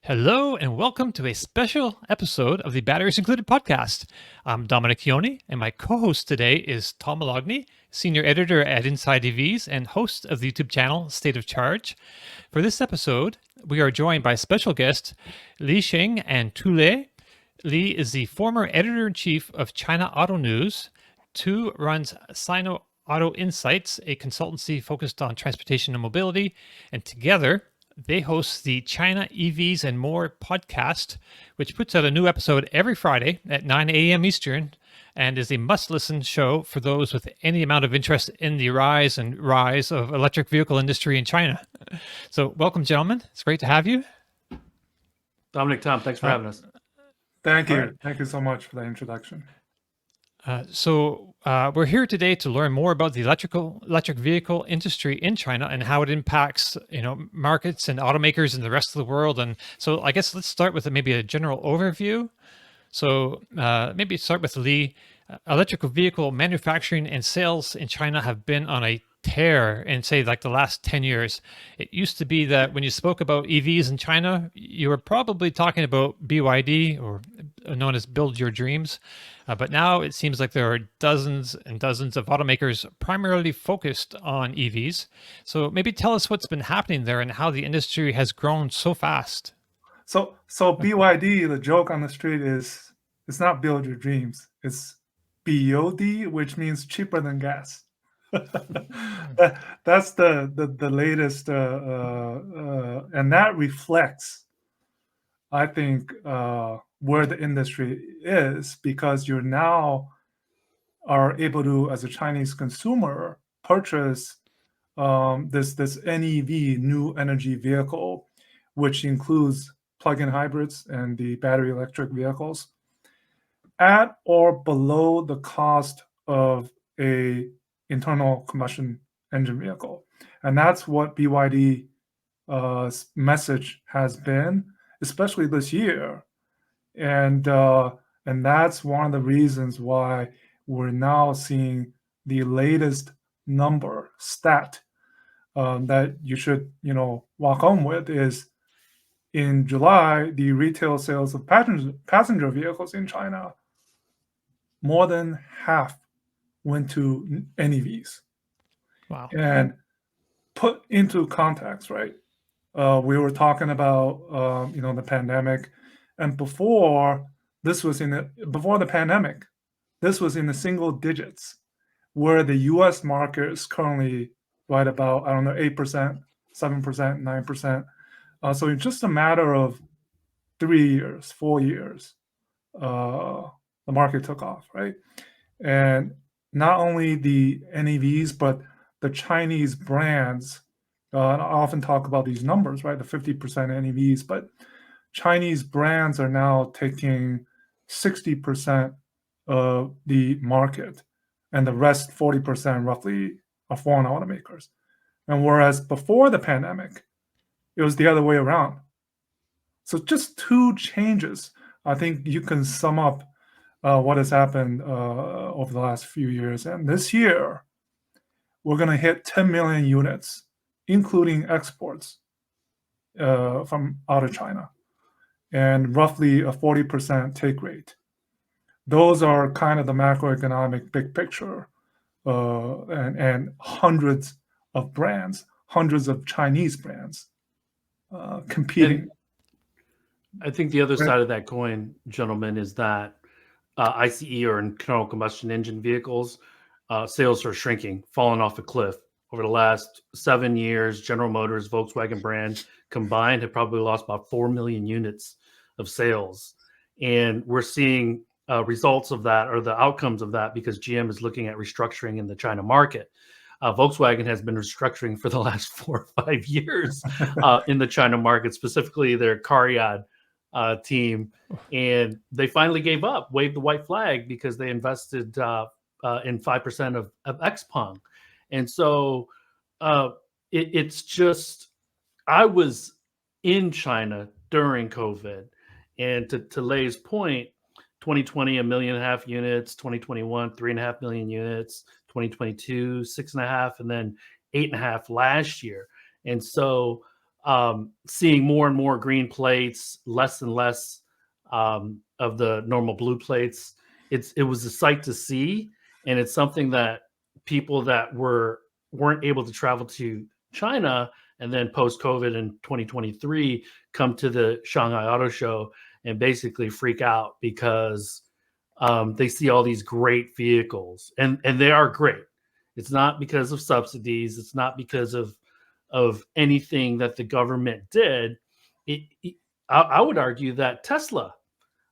Hello and welcome to a special episode of the Batteries Included podcast. I'm Dominic Chioni, and my co-host today is Tom Malogny, senior editor at Inside EVs and host of the YouTube channel State of Charge. For this episode, we are joined by special guest Lei Xing and Tu. Li is the former editor-in-chief of China Auto News. Tu runs Sino Auto Insights, a consultancy focused on transportation and mobility, and together they host the China EVs and More Podcast, which puts out a new episode every Friday at 9 a.m. Eastern and is a must-listen show for those with any amount of interest in the rise of electric vehicle industry in China. So welcome, gentlemen. It's great to have you. Dominic, Tom, thanks for having us. Thank you. Right. Thank you so much for the introduction. We're here today to learn more about the electric vehicle industry in China and how it impacts, markets and automakers in the rest of the world. And so I guess let's start with maybe a general overview. So maybe start with Li. Electrical vehicle manufacturing and sales in China have been on a tear in, say, like the last 10 years. It used to be that when you spoke about EVs in China, you were probably talking about BYD, or known as Build Your Dreams. But now it seems like there are dozens and dozens of automakers primarily focused on EVs. So maybe tell us what's been happening there and how the industry has grown so fast. So BYD, the joke on the street is, it's not Build Your Dreams. It's BOD, which means cheaper than gas. That's the latest, and that reflects, I think, where the industry is, because you now are able to, as a Chinese consumer, purchase this NEV, new energy vehicle, which includes plug-in hybrids and the battery electric vehicles, at or below the cost of a internal combustion engine vehicle. And that's what BYD's message has been, especially this year. And that's one of the reasons why we're now seeing the latest stat that you should, walk home with is, in July, the retail sales of passenger vehicles in China, more than half went to NEVs. Wow. And put into context, right? We were talking about, the pandemic. And before the pandemic, this was in the single digits, where the U.S. market is currently right about, 8%, 7%, 9%. So in just a matter of 3 years, 4 years, the market took off, right? And not only the NEVs, but the Chinese brands, and I often talk about these numbers, right? The 50% NEVs, but Chinese brands are now taking 60% of the market, and the rest, 40% roughly, are foreign automakers. And whereas before the pandemic, it was the other way around. So just two changes, I think you can sum up what has happened over the last few years. And this year, we're going to hit 10 million units, including exports from out of China, and roughly a 40% take rate. Those are kind of the macroeconomic big picture, and hundreds of brands, hundreds of Chinese brands competing. And I think the other side of that coin, gentlemen, is that ICE, or internal combustion engine vehicles, sales are shrinking, falling off a cliff. Over the last 7 years, General Motors, Volkswagen brand combined have probably lost about 4 million units of sales. And we're seeing results of that, or the outcomes of that, because GM is looking at restructuring in the China market. Volkswagen has been restructuring for the last 4 or 5 years in the China market, specifically their CARIAD team. And they finally gave up, waved the white flag, because they invested in 5% of XPeng. And so it's just, I was in China during COVID. And to Lei's point, 2020, 1.5 million units, 2021, 3.5 million units, 2022, 6.5, and then 8.5 last year. And so seeing more and more green plates, less and less of the normal blue plates. It was a sight to see, and it's something that people that weren't able to travel to China and then post-COVID in 2023 come to the Shanghai Auto Show and basically freak out because they see all these great vehicles, and they are great. It's not because of subsidies. It's not because of anything that the government did. I would argue that Tesla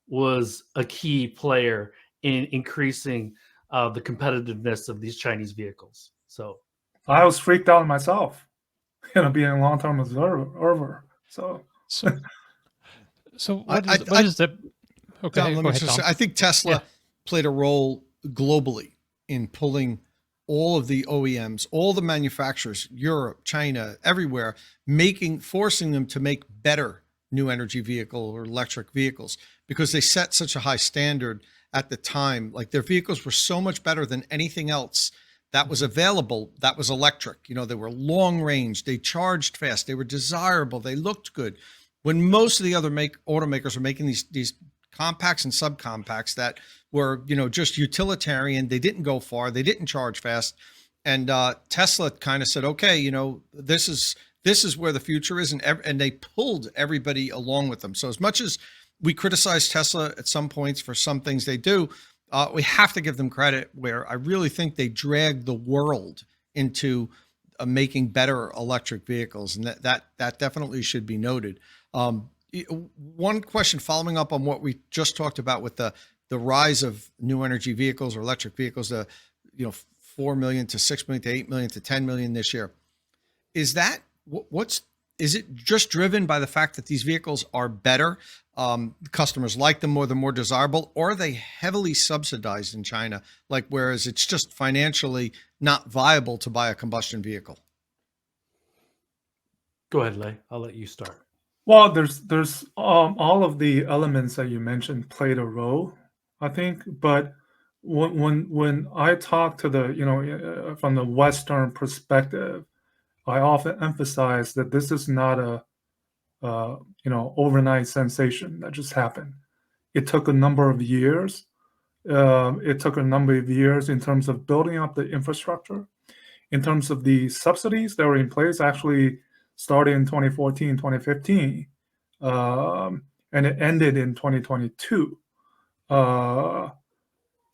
was a key player in increasing the competitiveness of these Chinese vehicles. So I was freaked out myself, being a long-term observer. So what is the okay? Tom, let me just say, I think Tesla played a role globally in pulling all of the OEMs, all the manufacturers, Europe, China, everywhere, forcing them to make better new energy vehicle or electric vehicles, because they set such a high standard at the time. Like, their vehicles were so much better than anything else that was available that was electric. They were long range, they charged fast, they were desirable, they looked good. When most of the other automakers were making these compacts and subcompacts that were, just utilitarian, they didn't go far, they didn't charge fast. And Tesla kind of said, okay, this is where the future is, and they pulled everybody along with them. So as much as we criticize Tesla at some points for some things they do, we have to give them credit where I really think they dragged the world into making better electric vehicles, and that definitely should be noted. One question following up on what we just talked about with the rise of new energy vehicles or electric vehicles, 4 million to 6 million to 8 million to 10 million this year. Is that is it just driven by the fact that these vehicles are better? Customers like them more, they're more desirable, or are they heavily subsidized in China? Like, whereas it's just financially not viable to buy a combustion vehicle? Go ahead, Lei. I'll let you start. Well, there's all of the elements that you mentioned played a role, I think. But when I talk to the from the Western perspective, I often emphasize that this is not a overnight sensation that just happened. It took a number of years. It took a number of years in terms of building up the infrastructure, in terms of the subsidies that were in place. Actually started in 2014, 2015, and it ended in 2022.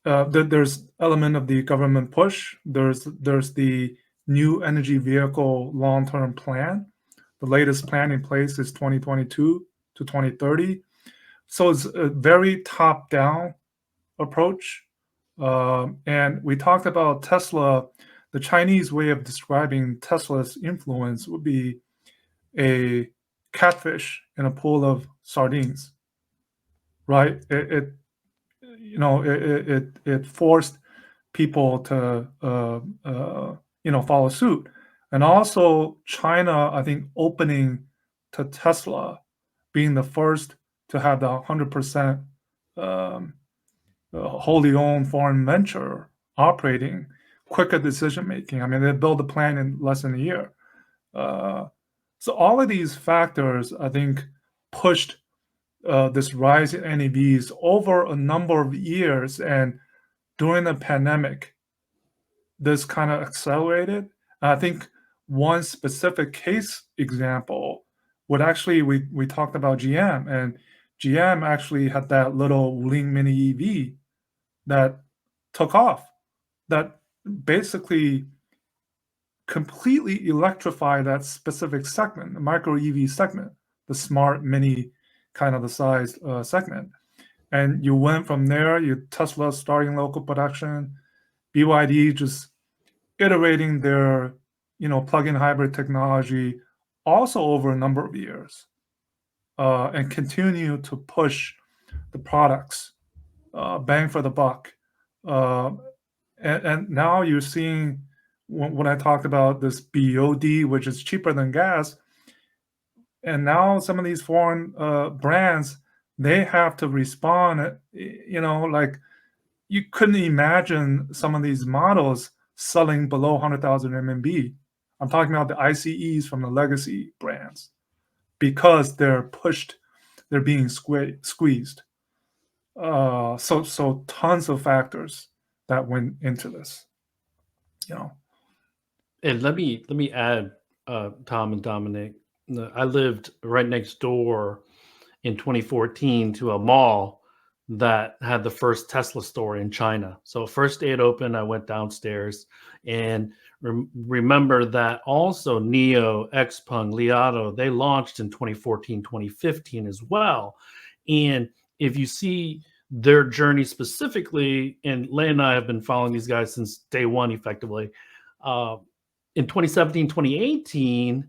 There's element of the government push. There's the new energy vehicle long-term plan. The latest plan in place is 2022 to 2030. So it's a very top-down approach. And we talked about Tesla. The Chinese way of describing Tesla's influence would be a catfish in a pool of sardines, right? It forced people to follow suit. And also China, I think, opening to Tesla, being the first to have the 100% wholly owned foreign venture operating, quicker decision making. I mean, they built a plan in less than a year. So all of these factors, I think, pushed this rise in NEVs over a number of years. And during the pandemic, this kind of accelerated. I think one specific case example would actually, we talked about GM, and GM actually had that little Ling Mini EV that took off, that basically completely electrified that specific segment, the micro EV segment, the smart mini kind of the size segment. And you went from there, Tesla starting local production, BYD just iterating their plug-in hybrid technology also over a number of years, and continue to push the products, bang for the buck. And now you're seeing, when I talked about this BOD, which is cheaper than gas, and now some of these foreign brands, they have to respond, like you couldn't imagine some of these models selling below 100,000 RMB. I'm talking about the ICEs from the legacy brands. because they're being squeezed. So tons of factors that went into this. And let me add, Tom and Dominic. I lived right next door in 2014 to a mall that had the first Tesla store in China. So first day it opened, I went downstairs and remember that also NIO, Xpeng, Li Auto, they launched in 2014, 2015 as well. And if you see their journey specifically, and Lei and I have been following these guys since day one, effectively. In 2017, 2018,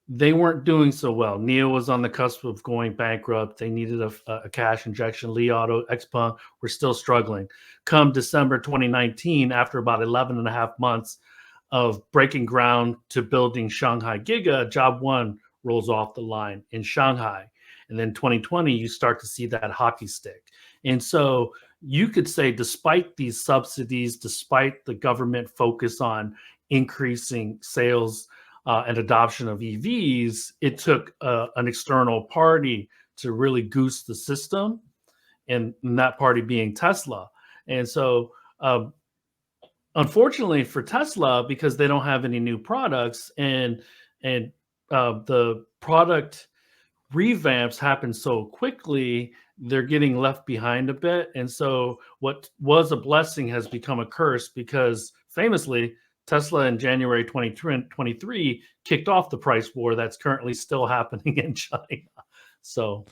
they weren't doing so well. NIO was on the cusp of going bankrupt. They needed a cash injection. Li Auto, Xpeng were still struggling. Come December 2019, after about 11 and a half months of breaking ground to building Shanghai Giga, Job 1 rolls off the line in Shanghai. And then 2020, you start to see that hockey stick. And so you could say, despite these subsidies, despite the government focus on increasing sales and adoption of EVs, it took an external party to really goose the system, and that party being Tesla. And so, unfortunately for Tesla, because they don't have any new products, and the product revamps happen so quickly, they're getting left behind a bit. And so what was a blessing has become a curse, because famously Tesla in January 2023 kicked off the price war that's currently still happening in China. So,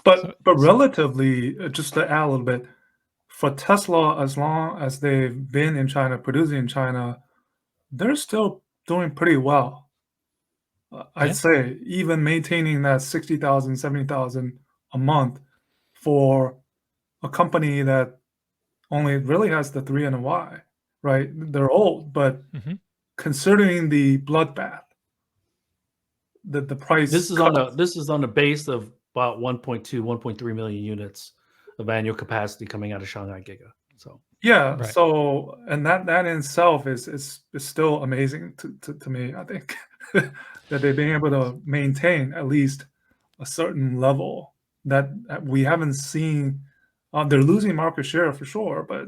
but relatively, just to add a little bit, for Tesla, as long as they've been in China, producing in China, they're still doing pretty well. I'd say even maintaining that 60,000, 70,000 a month for a company that only really has the 3 and a Y, right? They're old, but considering the bloodbath, the price. This is on a base of about 1.2, 1.3 million units of annual capacity coming out of Shanghai Giga. So yeah, right. So and that in itself is still amazing to me. I think that they've been able to maintain at least a certain level that we haven't seen. They're losing market share for sure, but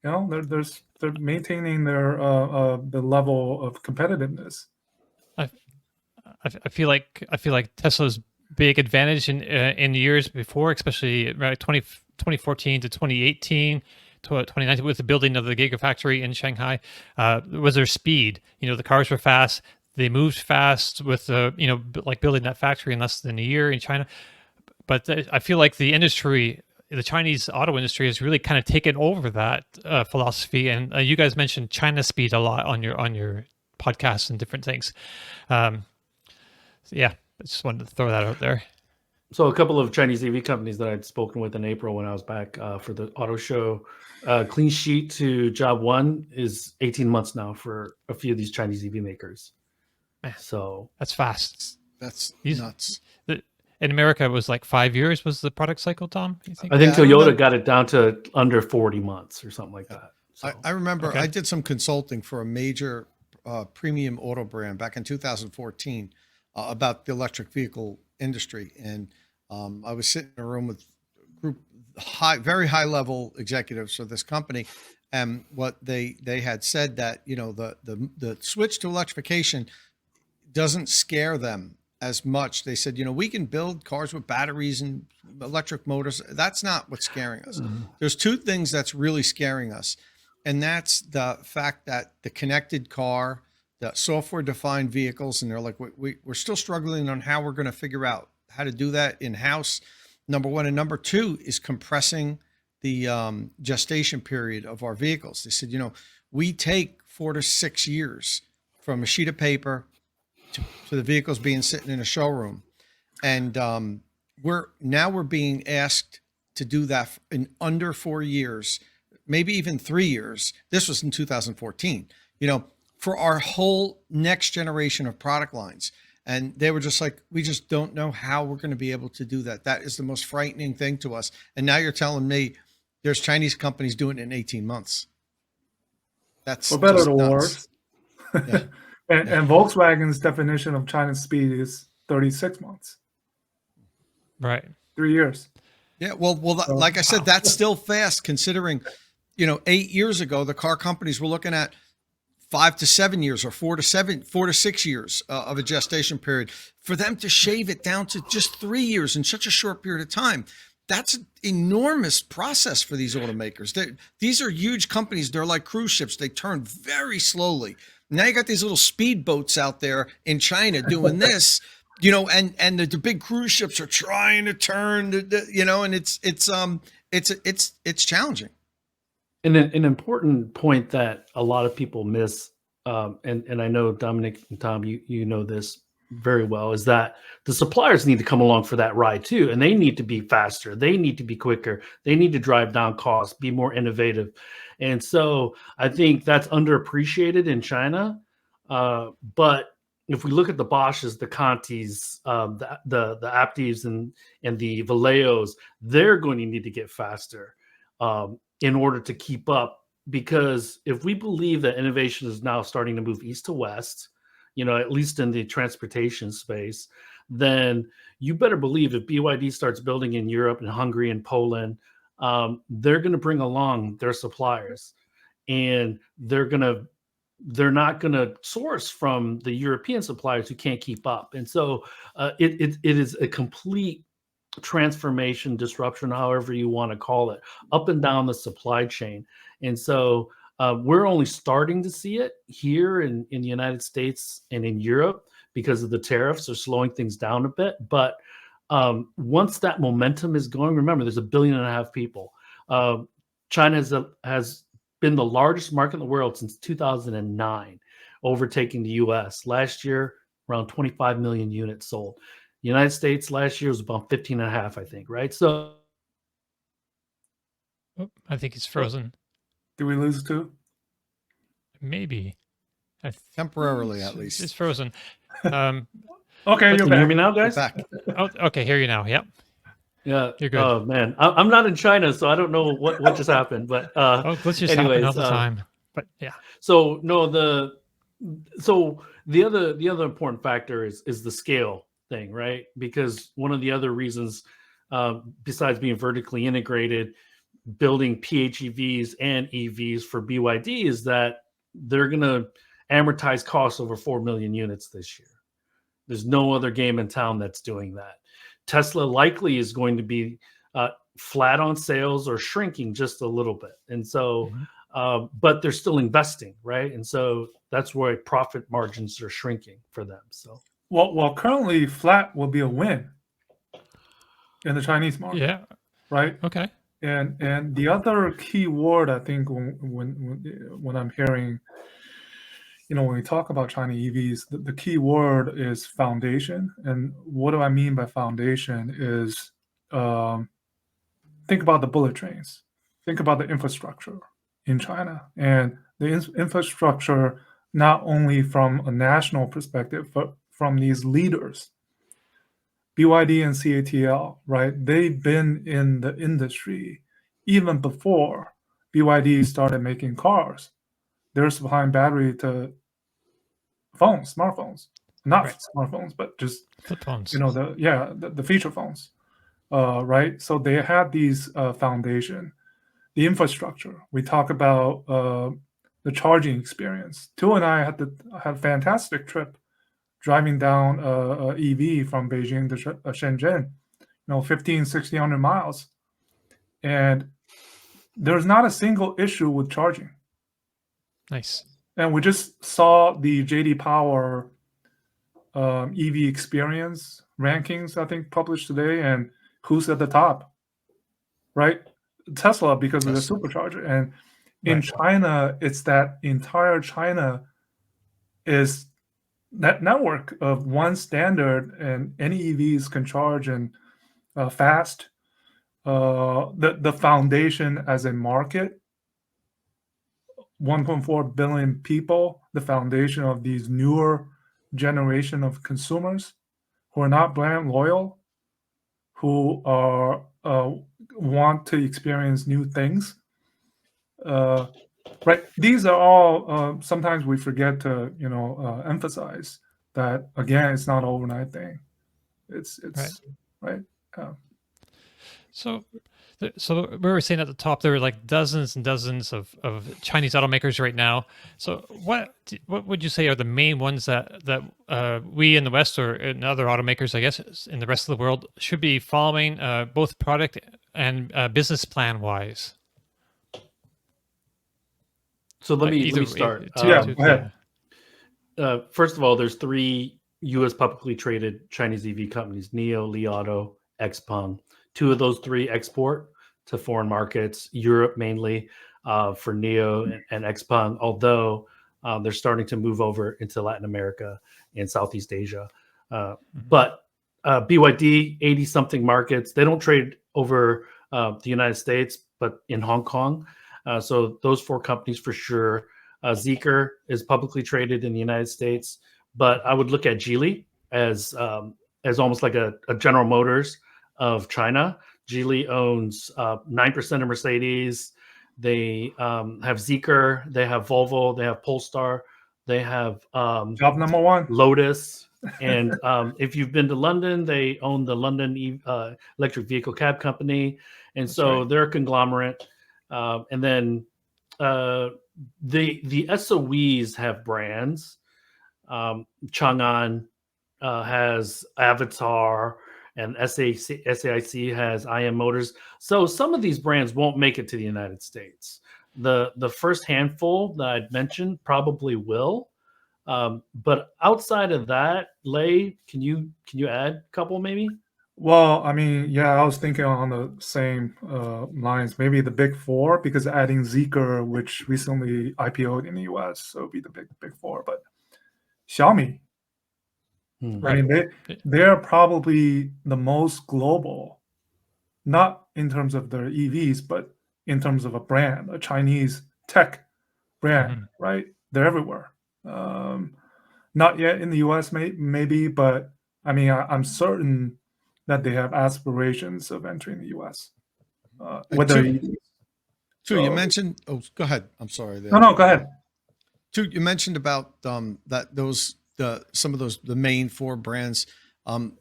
they're maintaining their the level of competitiveness. I feel like Tesla's big advantage in years before, especially right 2014 to 2018 to 2019 with the building of the Gigafactory in Shanghai, was their speed. The cars were fast. They moved fast with like building that factory in less than a year in China. But I feel like the Chinese auto industry has really kind of taken over that philosophy. And you guys mentioned China speed a lot on your podcast and different things. Yeah, I just wanted to throw that out there. So a couple of Chinese EV companies that I'd spoken with in April when I was back for the auto show, clean sheet to job 1 is 18 months now for a few of these Chinese EV makers. So that's fast. That's nuts. In America, it was like 5 years was the product cycle, Tom? You think? I think Toyota got it down to under 40 months or something like that. So, I remember I did some consulting for a major premium auto brand back in 2014 about the electric vehicle industry. And I was sitting in a room with a group very high level executives for this company. And what they had said that, the switch to electrification doesn't scare them as much. They said, we can build cars with batteries and electric motors. That's not what's scaring us. There's two things that's really scaring us. And that's the fact that the connected car, the software defined vehicles, and they're like, we're still struggling on how we're going to figure out how to do that in-house, number one. And number two is compressing the gestation period of our vehicles. They said, we take 4 to 6 years from a sheet of paper to the vehicles being sitting in a showroom. And we're being asked to do that in under 4 years, maybe even 3 years. This was in 2014, for our whole next generation of product lines. And they were just like, we just don't know how we're going to be able to do that. That is the most frightening thing to us. And now you're telling me there's Chinese companies doing it in 18 months. That's for better or nuts. worse. Yeah. And Volkswagen's definition of China's speed is 36 months, Right. 3 years. Yeah, well, like I said, that's still fast considering, 8 years ago the car companies were looking at 5 to 7 years or 4 to 6 years of a gestation period. For them to shave it down to just 3 years in such a short period of time, that's an enormous process for these automakers. These are huge companies. They're like cruise ships. They turn very slowly. Now you got these little speedboats out there in China doing this, and the big cruise ships are trying to turn, and it's challenging. And an important point that a lot of people miss, and I know Dominic and Tom, you know this very well, is that the suppliers need to come along for that ride too, and they need to be faster, they need to be quicker, they need to drive down costs, be more innovative. And so I think that's underappreciated in China. But if we look at the Bosches, the Contis, the Aptivs, and the Valeos, they're going to need to get faster in order to keep up. Because if we believe that innovation is now starting to move east to west, at least in the transportation space, then you better believe if BYD starts building in Europe and Hungary and Poland, they're going to bring along their suppliers, and they're not going to source from the European suppliers who can't keep up. And so it is a complete transformation, disruption, however you want to call it, up and down the supply chain. And so we're only starting to see it here in the United States and in Europe because of the tariffs are slowing things down a bit. But once that momentum is going, remember, there's 1.5 billion people. China has been the largest market in the world since 2009, overtaking the US. Last year, around 25 million units sold. The United States last year was about 15.5, I think, right? So I think he's frozen. Do we lose two? Maybe. Temporarily, at least. It's frozen. Okay, can you're you back. hear me now, guys? Back. Oh, okay, hear you now. Yep. Yeah. You're good. Oh man, I'm not in China, so I don't know what just happened. But Glitches happen anyways, all the time. But yeah. So no, the other important factor is the scale thing, right? Because one of the other reasons, besides being vertically integrated, building PHEVs and EVs for BYD is that they're going to amortize costs over 4 million units this year. There's no other game in town that's doing that. Tesla likely is going to be flat on sales or shrinking just a little bit. And so, but they're still investing, right? And so that's why profit margins are shrinking for them. So, well, currently flat will be a win in the Chinese market. Yeah. Right. Okay. And the other key word, I think, when I'm hearing, when we talk about China EVs, the key word is foundation. And what do I mean by foundation is think about the bullet trains, think about the infrastructure in China, and the infrastructure not only from a national perspective, but from these leaders. BYD and CATL, right? They've been in the industry even before BYD started making cars. They're supplying battery to phones, smartphones, not smartphones, but just flip phones. The feature phones, right? So they had these foundation, the infrastructure. We talk about the charging experience. Tu and I had a fantastic trip driving down a EV from Beijing to Shenzhen, 1,600 miles. And there's not a single issue with charging. Nice. And we just saw the JD Power EV experience rankings, I think, published today. And who's at the top, right? Tesla, because of the supercharger. And in China, it's that entire China is that network of one standard, and any EVs can charge and fast. The foundation as a market, 1.4 billion people, the foundation of these newer generation of consumers who are not brand loyal, who are want to experience new things. Right. These are all, sometimes we forget to, emphasize that, again, it's not an overnight thing. It's Right. right. So, so we were saying at the top there are like dozens and dozens of Chinese automakers right now. So what would you say are the main ones that we in the West or in other automakers, I guess, in the rest of the world should be following both product and business plan wise? So let me Either start. go ahead. First of all, there's 3 U.S. publicly traded Chinese EV companies: NIO, Li Auto, XPeng. 2 of those 3 export to foreign markets, Europe mainly for NIO and XPeng, although they're starting to move over into Latin America and Southeast Asia. But BYD, 80-something markets. They don't trade over the United States, but in Hong Kong. So those 4 companies for sure. Zeekr is publicly traded in the United States, but I would look at Geely as almost like a General Motors of China. Geely owns 9% of Mercedes. They have Zeekr, they have Volvo, they have Polestar, they have Job number 1. Lotus. And if you've been to London, they own the London electric vehicle cab company. And so they're a conglomerate. And then the SOEs have brands. Chang'an has Avatar, and SAIC has IM Motors. So some of these brands won't make it to the United States. The first handful that I'd mentioned probably will. But outside of that, Lei, can you add a couple maybe? Well, I mean, yeah, I was thinking on the same lines. Maybe the big 4, because adding Zeekr, which recently IPO'd in the US, so it'd be the big 4. But Xiaomi, I mean, they're probably the most global, not in terms of their EVs, but in terms of a brand, a Chinese tech brand, right? They're everywhere. Not yet in the US, maybe, but I mean, I'm certain that they have aspirations of entering the US. You mentioned. Oh, go ahead. I'm sorry. No, go ahead. You mentioned about that some of those the main 4 brands.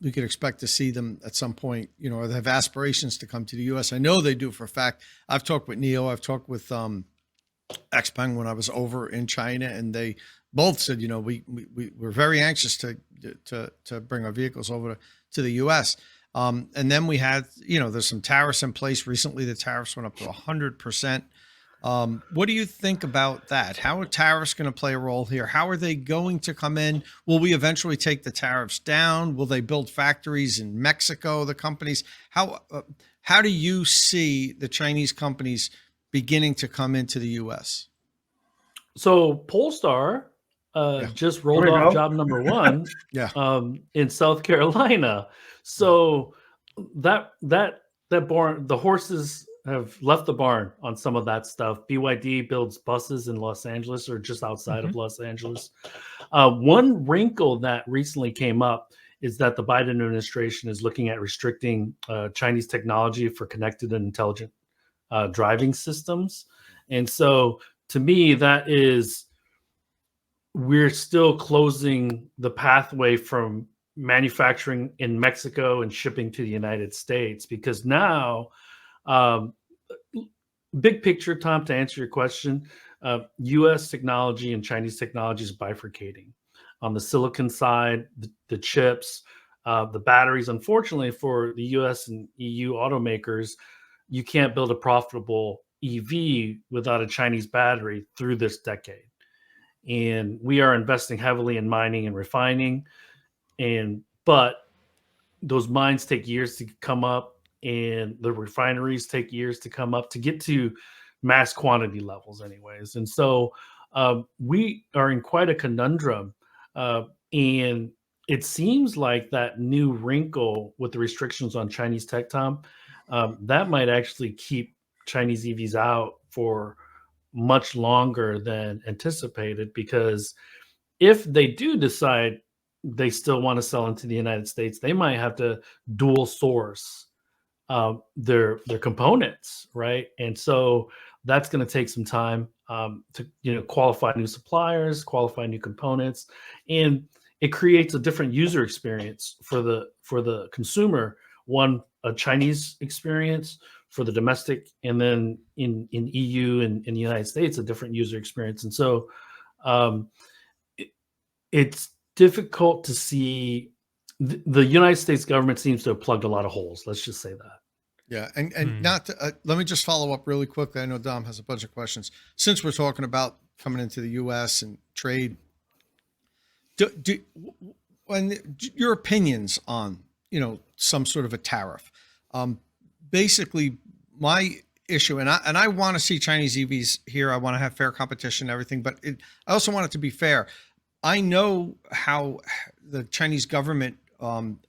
We could expect to see them at some point. Or they have aspirations to come to the U.S. I know they do for a fact. I've talked with NIO. I've talked with XPeng when I was over in China, and they both said, we're very anxious to bring our vehicles over to the U.S. And then we had, there's some tariffs in place. Recently, the tariffs went up to 100%. What do you think about that? How are tariffs going to play a role here? How are they going to come in? Will we eventually take the tariffs down? Will they build factories in Mexico, the companies? How do you see the Chinese companies beginning to come into the U.S.? So Polestar just rolled off job number 1 in South Carolina. So the horses have left the barn on some of that stuff. BYD builds buses in Los Angeles or just outside of Los Angeles. One wrinkle that recently came up is that the Biden administration is looking at restricting Chinese technology for connected and intelligent driving systems. And so to me, that is, we're still closing the pathway from manufacturing in Mexico and shipping to the United States, because now, big picture, Tom, to answer your question, U.S. technology and Chinese technology is bifurcating. On the silicon side, the chips, the batteries, unfortunately for the U.S. and EU automakers, you can't build a profitable EV without a Chinese battery through this decade. And we are investing heavily in mining and refining, but those mines take years to come up, and the refineries take years to come up to get to mass quantity levels anyways. And so we are in quite a conundrum. And it seems like that new wrinkle with the restrictions on Chinese tech, Tom, that might actually keep Chinese EVs out for much longer than anticipated, because if they do decide they still want to sell into the United States, they might have to dual source their components, right? And so that's going to take some time to qualify new suppliers, qualify new components, and it creates a different user experience for the consumer. One, a Chinese experience for the domestic, and then in EU and in the United States, a different user experience. And so it's difficult to see. The United States government seems to have plugged a lot of holes. Let's just say that. Yeah, and not to, let me just follow up really quickly. I know Dom has a bunch of questions. Since we're talking about coming into the U.S. and trade, your opinions on some sort of a tariff. Basically, my issue, and I want to see Chinese EVs here. I want to have fair competition and everything, but I also want it to be fair. I know how the Chinese government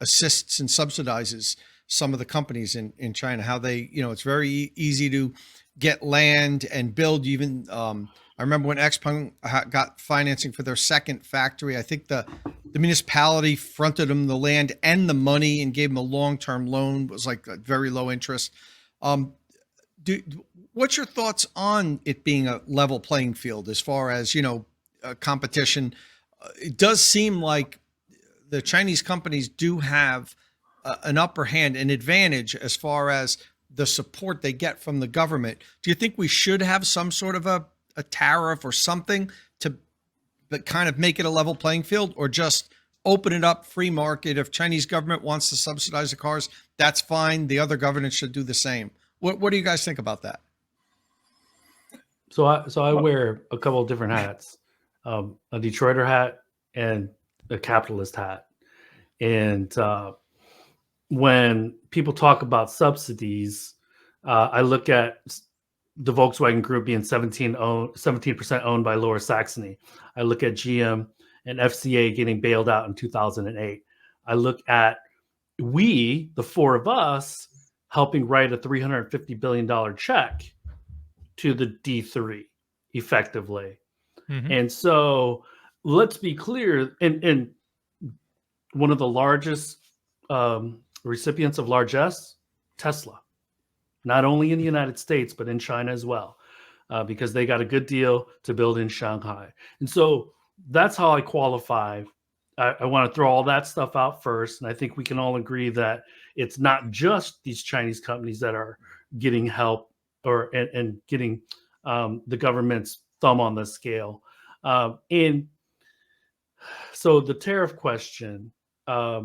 assists and subsidizes some of the companies in China, how they, it's very easy to get land and build. Even I remember when XPeng got financing for their second factory, I think the municipality fronted them the land and the money and gave them a long-term loan. It was like a very low interest. What's your thoughts on it being a level playing field as far as, competition? It does seem like the Chinese companies do have an upper hand, an advantage as far as the support they get from the government. Do you think we should have some sort of a tariff or something to kind of make it a level playing field, or just open it up, free market? If Chinese government wants to subsidize the cars, that's fine. The other governments should do the same. What do you guys think about that? So I wear a couple of different hats, a Detroiter hat and a capitalist hat. And when people talk about subsidies, I look at the Volkswagen Group being 17% owned by Lower Saxony. I look at GM and FCA getting bailed out in 2008. I look at the four of us, helping write a $350 billion check to the D3 effectively. Mm-hmm. And so let's be clear, and one of the largest recipients of largesse, Tesla, not only in the United States, but in China as well, because they got a good deal to build in Shanghai. And so that's how I qualify. I want to throw all that stuff out first. And I think we can all agree that it's not just these Chinese companies that are getting help and getting the government's thumb on the scale. And so the tariff question, I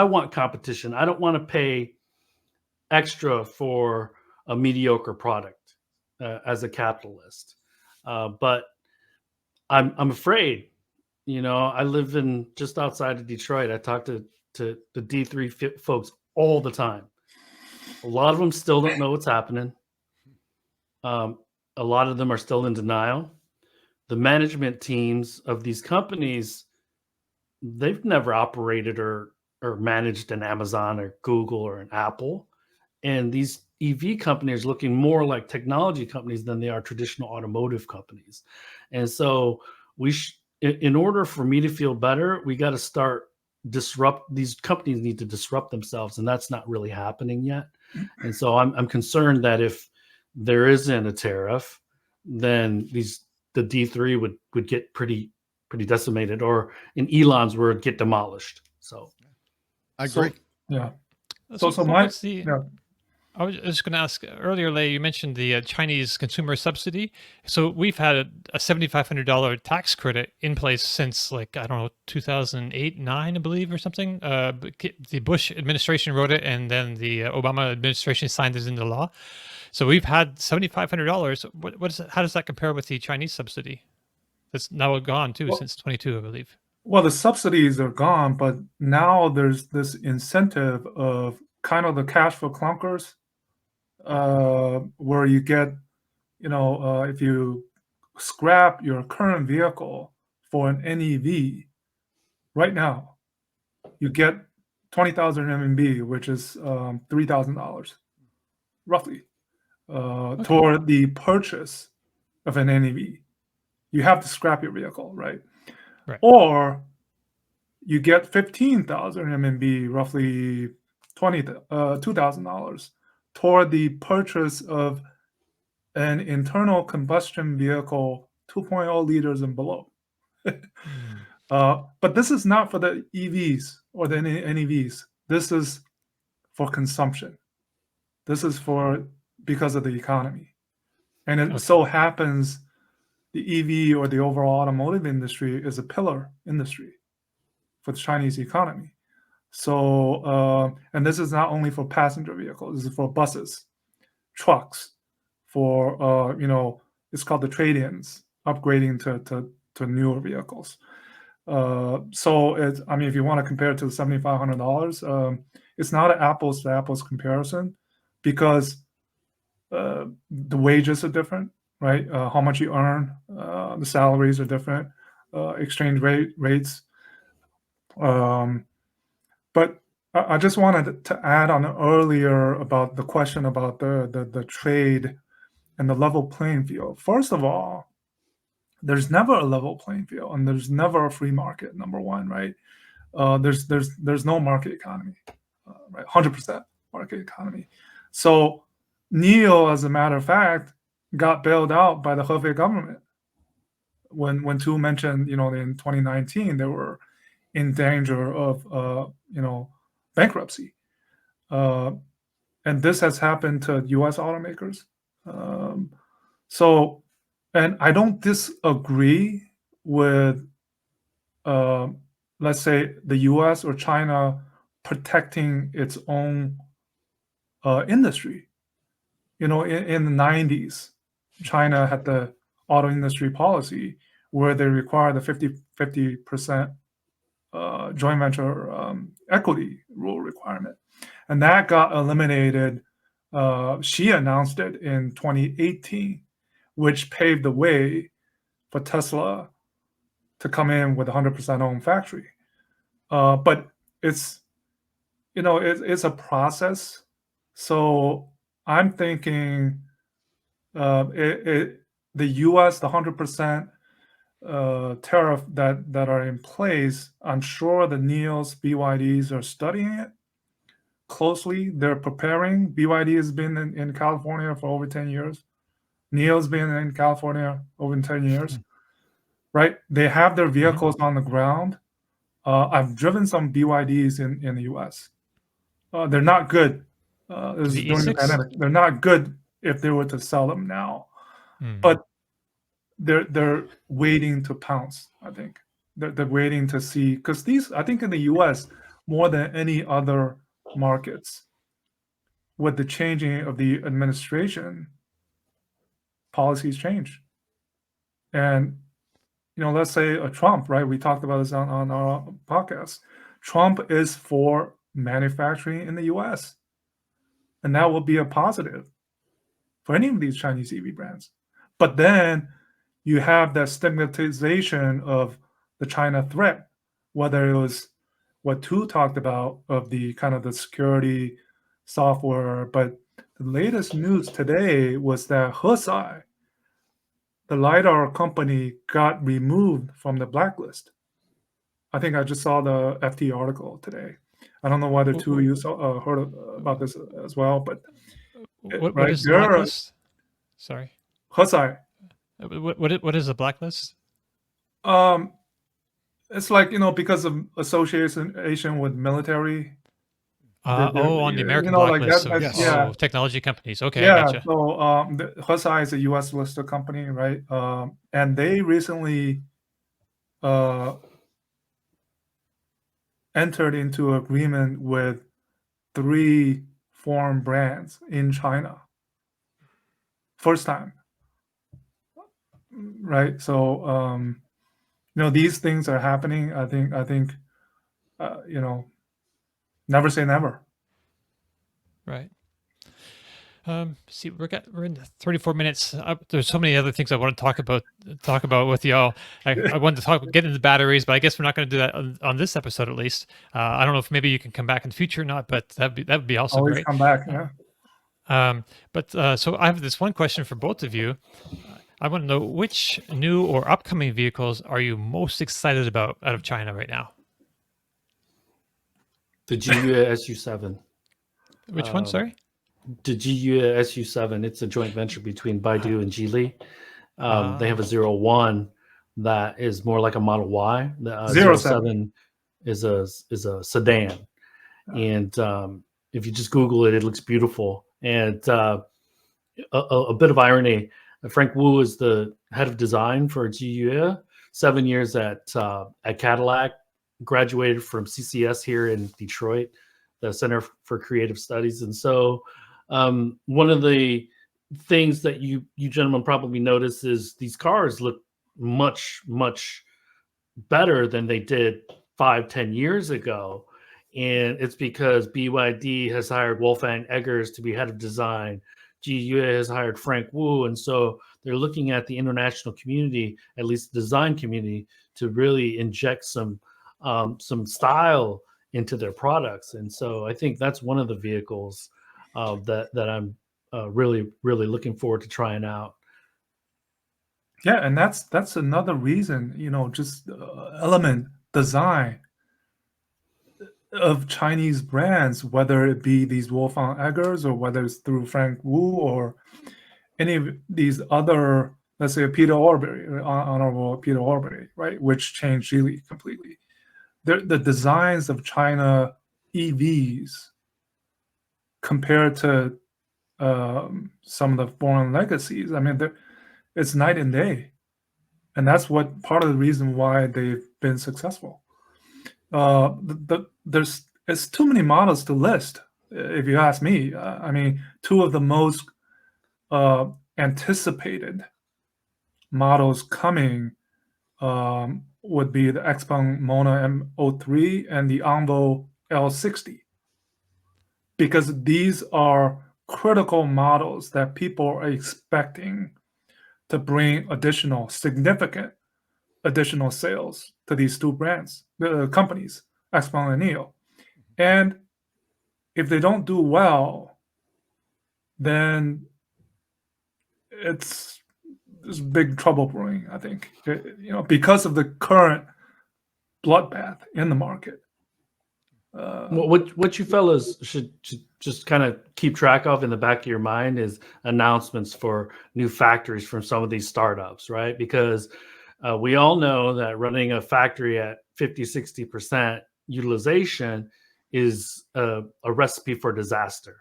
want competition. I don't want to pay extra for a mediocre product as a capitalist. But I'm afraid, I live in just outside of Detroit. I talk to the D3 folks all the time. A lot of them still don't know what's happening. A lot of them are still in denial. The management teams of these companies, they've never operated or managed an Amazon or Google or an Apple. And these EV companies are looking more like technology companies than they are traditional automotive companies. And so in order for me to feel better, we got to these companies need to disrupt themselves, and that's not really happening yet. And so I'm concerned that if there isn't a tariff, then the D3 would get pretty decimated, or in Elon's word, get demolished. So I agree. Yeah. I was just going to ask earlier, Lei, you mentioned the Chinese consumer subsidy. So we've had a $7,500 tax credit in place since 2008, 9, I believe, or something. The Bush administration wrote it, and then the Obama administration signed it into law. So we've had $7,500. How does that compare with the Chinese subsidy? That's now gone too, since 22, I believe. Well, the subsidies are gone, but now there's this incentive of kind of the cash for clunkers, where you get, if you scrap your current vehicle for an NEV right now, you get 20,000 RMB, which is $3,000 roughly, toward the purchase of an NEV. You have to scrap your vehicle, right? Or you get 15,000 RMB, roughly $2,000 toward the purchase of an internal combustion vehicle 2.0 liters and below. But this is not for the EVs or the NEVs. This is for consumption. This is because of the economy. And it so happens the EV or the overall automotive industry is a pillar industry for the Chinese economy. So, and this is not only for passenger vehicles, this is for buses, trucks, for, it's called the trade-ins, upgrading to newer vehicles. So if you want to compare it to the $7,500, it's not an apples to apples comparison because the wages are different, right? How much you earn, the salaries are different, exchange rates. But I just wanted to add on earlier about the question about the trade and the level playing field. First of all, there's never a level playing field, and there's never a free market. Number one, right? There's no market economy, right? 100% market economy. So NIO, as a matter of fact, got bailed out by the Hefei government. When Tu mentioned, in 2019 they were in danger of bankruptcy, and this has happened to U.S. automakers. And I don't disagree with, let's say, the U.S. or China protecting its own industry. In the 90s, China had the auto industry policy where they require the 50% joint venture equity rule requirement. And that got eliminated. She announced it in 2018, which paved the way for Tesla to come in with 100% owned factory. But it's a process. So I'm thinking the U.S., the 100% tariff that are in place, I'm sure the NIOs, BYDs are studying it closely. They're preparing. BYD has been in California for over 10 years. NIO's been in California over 10 years, right? They have their vehicles on the ground. I've driven some BYDs in the U.S. They're not good. This is during the pandemic. They're not good if they were to sell them now, but they're waiting to pounce. I think they're waiting to see, because I think in the U.S. more than any other markets, with the changing of the administration, policies change. And let's say a Trump, right? We talked about this on our podcast. Trump is for manufacturing in the U.S., and that will be a positive for any of these Chinese EV brands. But then you have that stigmatization of the China threat, whether it was what Tu talked about of the kind of the security software. But the latest news today was that Hesai, the LiDAR company, got removed from the blacklist. I think I just saw the FT article today. I don't know whether two of you heard about this as well, but what is the blacklist? Sorry, Hesai. What is the blacklist? It's like because of association with military. On the American blacklist. Yes. Technology companies. Okay, yeah. I gotcha. So Hesai is a U.S. listed company, right? And they recently entered into agreement with 3 foreign brands in China. First time, right? So these things are happening. I think never say never. Right. See, we're in 34 minutes. There's so many other things I want to talk about with y'all. I wanted to get into batteries, but I guess we're not going to do that on this episode, at least. I don't know if maybe you can come back in the future or not, but that would be also always great. Come back, yeah. So I have this one question for both of you. I want to know, which new or upcoming vehicles are you most excited about out of China right now? The GU SU7. Which one? Sorry. The GU SU7. It's a joint venture between Baidu and Geely. They have a 01, that is more like a Model Y. The 07 is a sedan, and if you just Google it, it looks beautiful. And a bit of irony: Frank Wu is the head of design for GUE. 7 years at Cadillac, graduated from CCS here in Detroit, the Center for Creative Studies. And so one of the things that you gentlemen probably notice is these cars look much better than they did 5-10 years ago, and it's because BYD has hired Wolfgang Eggers to be head of design. GUE has hired Frank Wu, and so they're looking at the international community, at least the design community, to really inject some style into their products. And so I think that's one of the vehicles that I'm really looking forward to trying out. Yeah, and that's another reason, just element design of Chinese brands, whether it be these Wolfgang Eggers or whether it's through Frank Wu or any of these other, let's say Peter Orbury, Honorable Peter Orbury, right, which changed Geely completely. The designs of China EVs compared to some of the foreign legacies, I mean, it's night and day, and that's what part of the reason why they've been successful. It's too many models to list, if you ask me. I mean, two of the most anticipated models coming would be the Xpeng Mona M03 and the Envo L60, because these are critical models that people are expecting to bring significant additional sales to these two brands, the companies, Xpeng and NIO. And if they don't do well, then there's big trouble brewing, I think, because of the current bloodbath in the market. What you fellas should just kind of keep track of in the back of your mind is announcements for new factories from some of these startups, right? Because we all know that running a factory at 50-60% utilization is a recipe for disaster.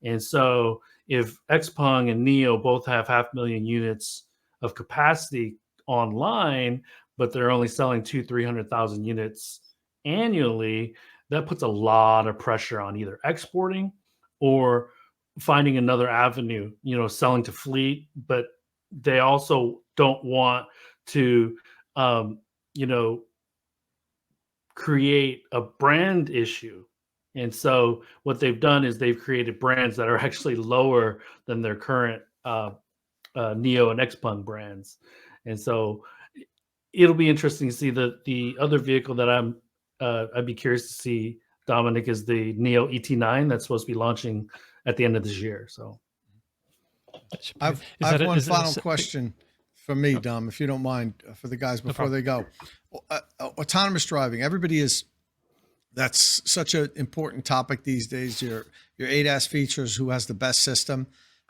And so if Xpeng and NIO both have 500,000 units of capacity online, but they're only selling 200,000-300,000 units annually, that puts a lot of pressure on either exporting or finding another avenue, selling to fleet. But they also don't want to, create a brand issue. And so what they've done is they've created brands that are actually lower than their current NIO and Xpeng brands. And so it'll be interesting to see the other vehicle that I'd be curious to see, Dominic, is the NIO ET9 that's supposed to be launching at the end of this year. So I've one final question for me, Dom, if you don't mind, for the guys before they go. Autonomous driving. That's such an important topic these days. Your ADAS features, who has the best system.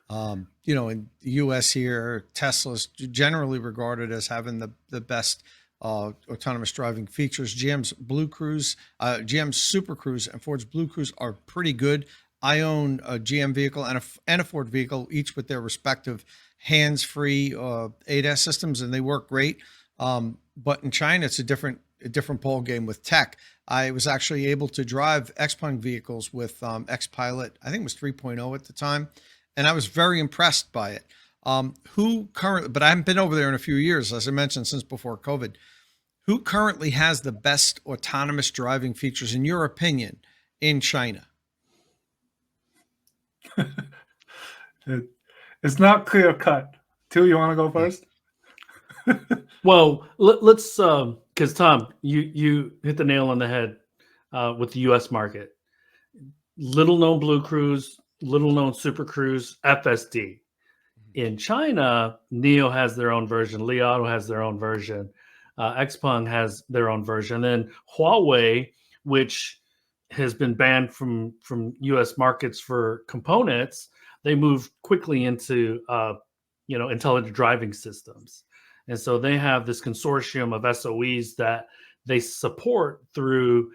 In the US here, Tesla's generally regarded as having the best autonomous driving features. GM's Super Cruise and Ford's Blue Cruise are pretty good. I own a GM vehicle and a Ford vehicle, each with their respective hands-free ADAS systems, and they work great. But in China, it's a different ball game with tech. I was actually able to drive Xpeng vehicles with X-Pilot. I think it was 3.0 at the time, and I was very impressed by it. But I haven't been over there in a few years, as I mentioned, since before COVID. Who currently has the best autonomous driving features, in your opinion, in China? It's not clear cut. Tu, you want to go first? Well, let's because Tom, you hit the nail on the head with the U.S. market. Little known Blue Cruise, little known Super Cruise, FSD. In China, NIO has their own version. Li Auto has their own version. Xpeng has their own version. And Huawei, which has been banned from U.S. markets for components, they moved quickly into intelligent driving systems. And so they have this consortium of SOEs that they support through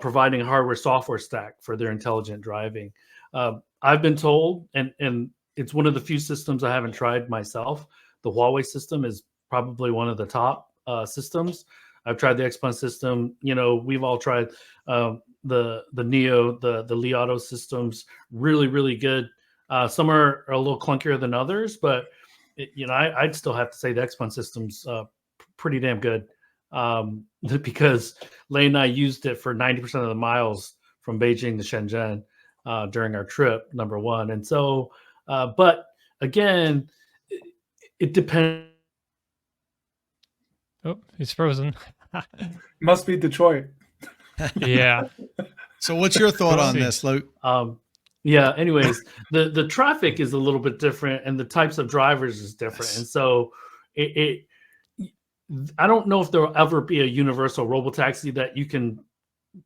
providing a hardware software stack for their intelligent driving. I've been told, and it's one of the few systems I haven't tried myself. The Huawei system is probably one of the top systems. I've tried the Xpeng system. We've all tried the Neo, the Li Auto systems. Really, really good. Some are a little clunkier than others, but I'd still have to say the Xpeng system's pretty damn good. Because Lei and I used it for 90% of the miles from Beijing to Shenzhen during our trip, number one. And so, but again, it depends. Oh, he's frozen. Must be Detroit. Yeah. So what's your thought on this, Luke? Yeah. Anyways, the traffic is a little bit different, and the types of drivers is different. And so I don't know if there will ever be a universal robotaxi that you can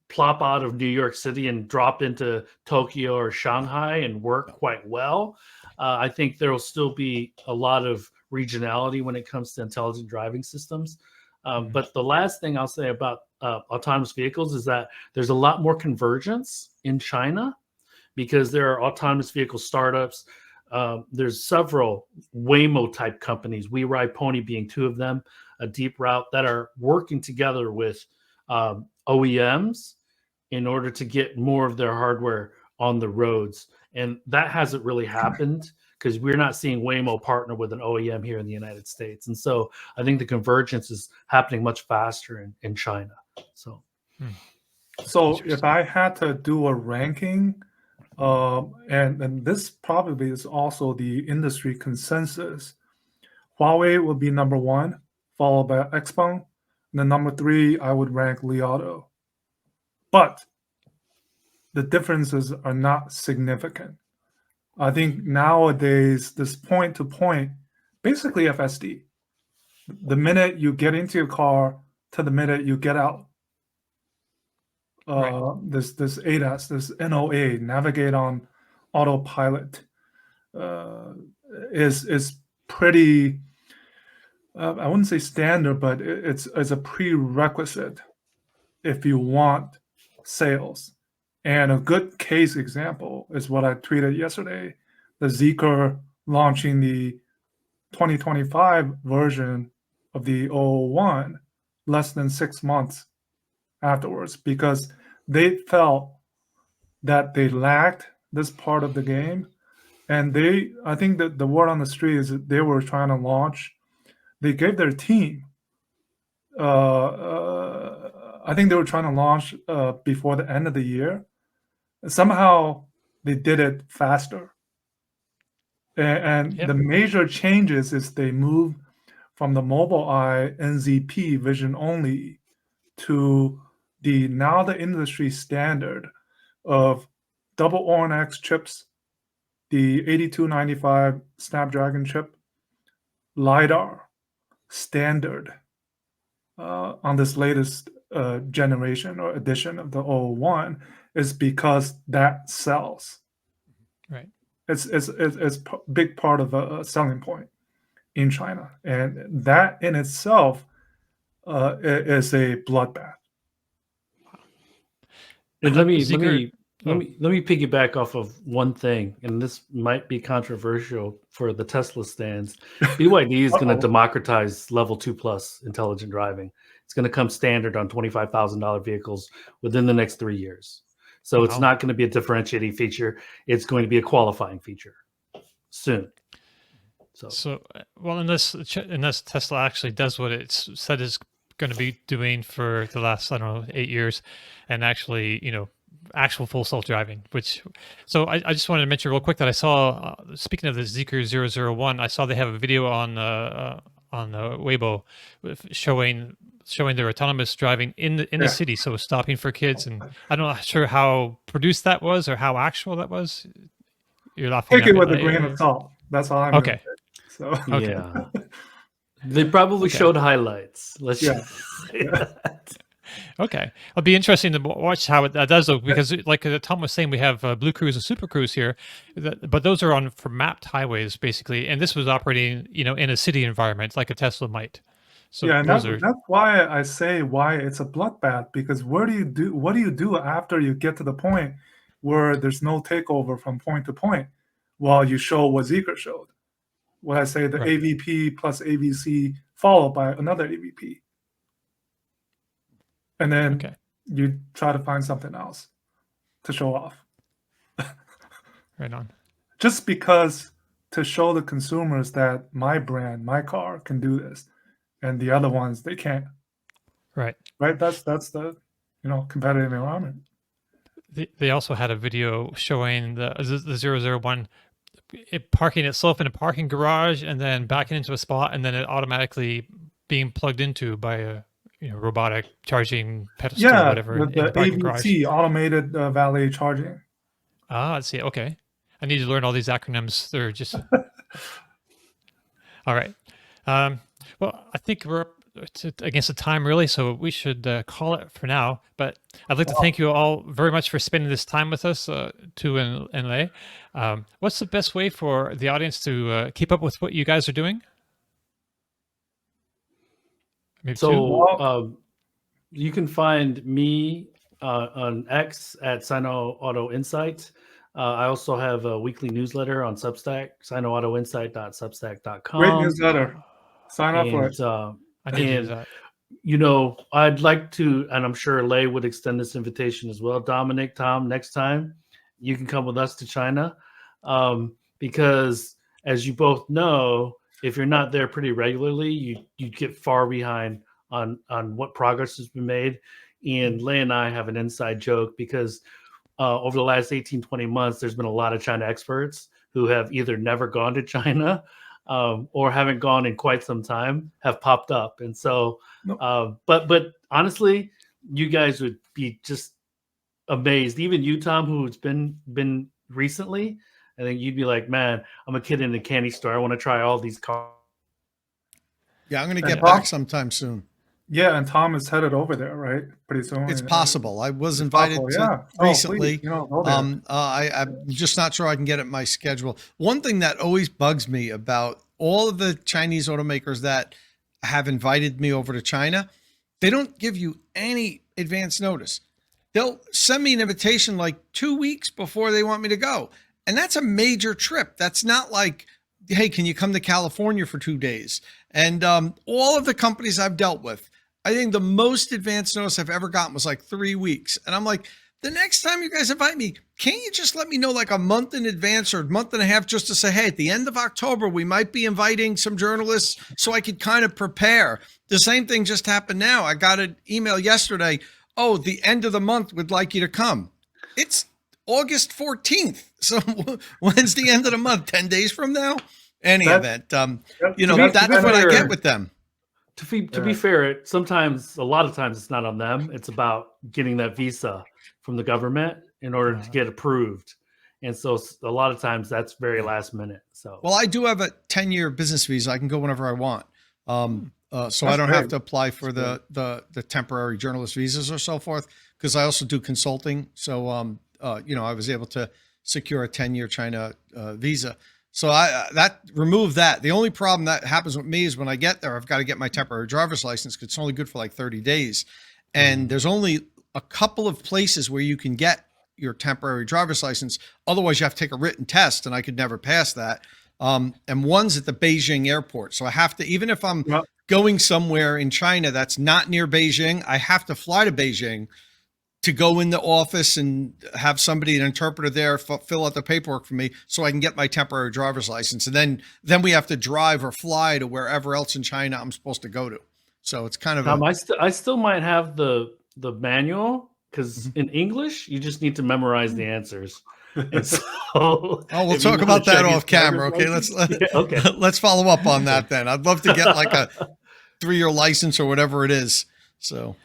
plop out of New York City and drop into Tokyo or Shanghai and work quite well. I think there will still be a lot of regionality when it comes to intelligent driving systems. But the last thing I'll say about autonomous vehicles is that there's a lot more convergence in China because there are autonomous vehicle startups. There's several Waymo type companies, We Ride Pony being two of them, a Deep Route, that are working together with OEMs in order to get more of their hardware on the roads. And that hasn't really happened because we're not seeing Waymo partner with an OEM here in the United States. And so I think the convergence is happening much faster in China. So if I had to do a ranking, and this probably is also the industry consensus, Huawei would be number one, followed by Xpeng. And then number three, I would rank Li Auto. But the differences are not significant. I think nowadays, this point-to-point, basically FSD, the minute you get into your car to the minute you get out, this ADAS, this NOA, navigate on autopilot, is pretty, I wouldn't say standard, but it's a prerequisite if you want sales. And a good case example is what I tweeted yesterday, the Zeekr launching the 2025 version of the 001 less than 6 months afterwards, because they felt that they lacked this part of the game. And I think that the word on the street is that they were trying to launch, they gave their team, I think they were trying to launch before the end of the year. Somehow they did it faster. And the major changes is they moved from the Mobileye NZP vision only to now the industry standard of double ONX chips, the 8295 Snapdragon chip, LiDAR standard on this latest generation or edition of the 001 is because that sells. Right. It's big part of a selling point in China, and that in itself is a bloodbath. And let me piggyback off of one thing, and this might be controversial for the Tesla stands. BYD is going to democratize level 2+ intelligent driving. It's going to come standard on $25,000 vehicles within the next 3 years. So it's not going to be a differentiating feature. It's going to be a qualifying feature soon. Unless Tesla actually does what it's said is going to be doing for the last, 8 years, and actually, actual full self-driving, so I just wanted to mention real quick that I saw, speaking of the Zeekr 001, I saw they have a video on Weibo showing their autonomous driving in the city, so stopping for kids, and I'm not sure how produced that was or how actual that was. You're laughing. Take it with a grain of salt. That's all I'm okay. So yeah, they probably showed highlights. Let's just say that. Okay, it'll be interesting to watch how that does look, because like Tom was saying, we have Blue Cruise and Super Cruise here, but those are on for mapped highways basically, and this was operating, in a city environment like a Tesla might. So Yeah, and those are that's why I say why it's a bloodbath, because what do you do after you get to the point where there's no takeover from point to point? Well, you show what Zeekr showed. What I say, the Right. AVP plus AVC followed by another AVP. And then Okay. you try to find something else to show off. Right on. Just because to show the consumers that my brand, my car can do this, and the other ones they can't. Right. Right? That's the competitive environment. They also had a video showing the 001 parking itself in a parking garage and then backing into a spot, and then it automatically being plugged into by a robotic charging pedestal or whatever with in the the parking garage. AVC, automated valet charging. I see. Okay, I need to learn all these acronyms. They're just all right. Well, I think we're up against the time, really, so we should call it for now. But I'd like to thank you all very much for spending this time with us, Tu and Lei. What's the best way for the audience to keep up with what you guys are doing? Maybe Tu? So you can find me on X at Sino Auto Insight. I also have a weekly newsletter on Substack, sinoautoinsight.substack.com. Great newsletter. Sign up for it. I need to do that. I'd like to, and I'm sure Lei would extend this invitation as well. Dominic, Tom, next time you can come with us to China, because as you both know, if you're not there pretty regularly, you get far behind on what progress has been made. And Lei and I have an inside joke because over the last 18, 20 months, there's been a lot of China experts who have either never gone to China or haven't gone in quite some time, have popped up. And so, but honestly, you guys would be just amazed. Even you, Tom, who's been recently, I think you'd be like, man, I'm a kid in a candy store. I want to try all these cars. Yeah, I'm going to get back sometime soon. Yeah, and Tom is headed over there, right? Pretty soon. It's possible. I was invited recently. I'm just not sure I can get it in my schedule. One thing that always bugs me about all of the Chinese automakers that have invited me over to China, they don't give you any advance notice. They'll send me an invitation like 2 weeks before they want me to go. And that's a major trip. That's not like, hey, can you come to California for 2 days? And all of the companies I've dealt with, I think the most advanced notice I've ever gotten was like 3 weeks. And I'm like, the next time you guys invite me, can't you just let me know like a month in advance or a month and a half just to say, hey, at the end of October, we might be inviting some journalists so I could kind of prepare. The same thing just happened now. I got an email yesterday. Oh, the end of the month would like you to come. It's August 14th. So when's the end of the month? 10 days from now? Any event, that's what I get with them. To be fair, a lot of times it's not on them. It's about getting that visa from the government in order to get approved. And so a lot of times that's very last minute. So, well, I do have a 10-year business visa. I can go whenever I want. So I don't have to apply for the temporary journalist visas or so forth, because I also do consulting. So, I was able to secure a 10-year China visa. So that removed that. The only problem that happens with me is when I get there, I've got to get my temporary driver's license because it's only good for like 30 days. And there's only a couple of places where you can get your temporary driver's license. Otherwise, you have to take a written test, and I could never pass that. And one's at the Beijing airport. So I have to, even if I'm going somewhere in China that's not near Beijing, I have to fly to Beijing to go in the office and have somebody, an interpreter there, fill out the paperwork for me so I can get my temporary driver's license. And then we have to drive or fly to wherever else in China I'm supposed to go to. So it's kind of I still might have the manual, because in English, you just need to memorize the answers. And so, we'll talk about that off camera. Okay. Let's follow up on that then. I'd love to get like a 3-year license or whatever it is. So.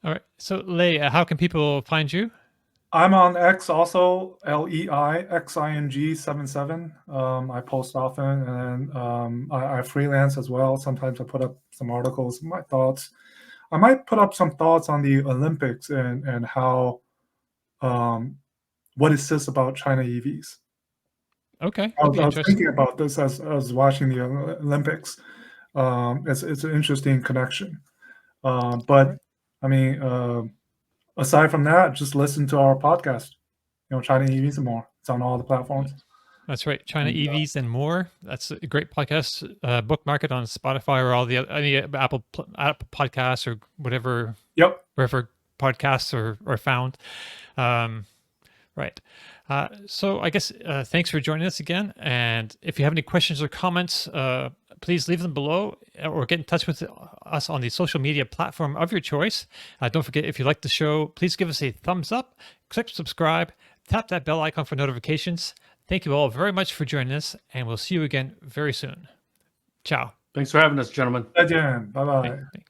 All right. So, Lei, how can people find you? I'm on X also, LEIXING77. I post often, and I freelance as well. Sometimes I put up some articles, my thoughts. I might put up some thoughts on the Olympics and how what it says about China EVs. Okay, I that'd be was interesting. thinking about this as I was watching the Olympics. It's an interesting connection. But I mean, aside from that, just listen to our podcast. China EVs and More. It's on all the platforms. That's right. China And, EVs and More. That's a great podcast. Bookmark it on Spotify or all the any Apple podcasts or whatever, Yep. wherever podcasts are found. Right. So I guess thanks for joining us again. And if you have any questions or comments, please leave them below or get in touch with us on the social media platform of your choice. Don't forget, if you like the show, please give us a thumbs up, click subscribe, tap that bell icon for notifications. Thank you all very much for joining us, and we'll see you again very soon. Ciao. Thanks for having us, gentlemen. 再见，拜拜。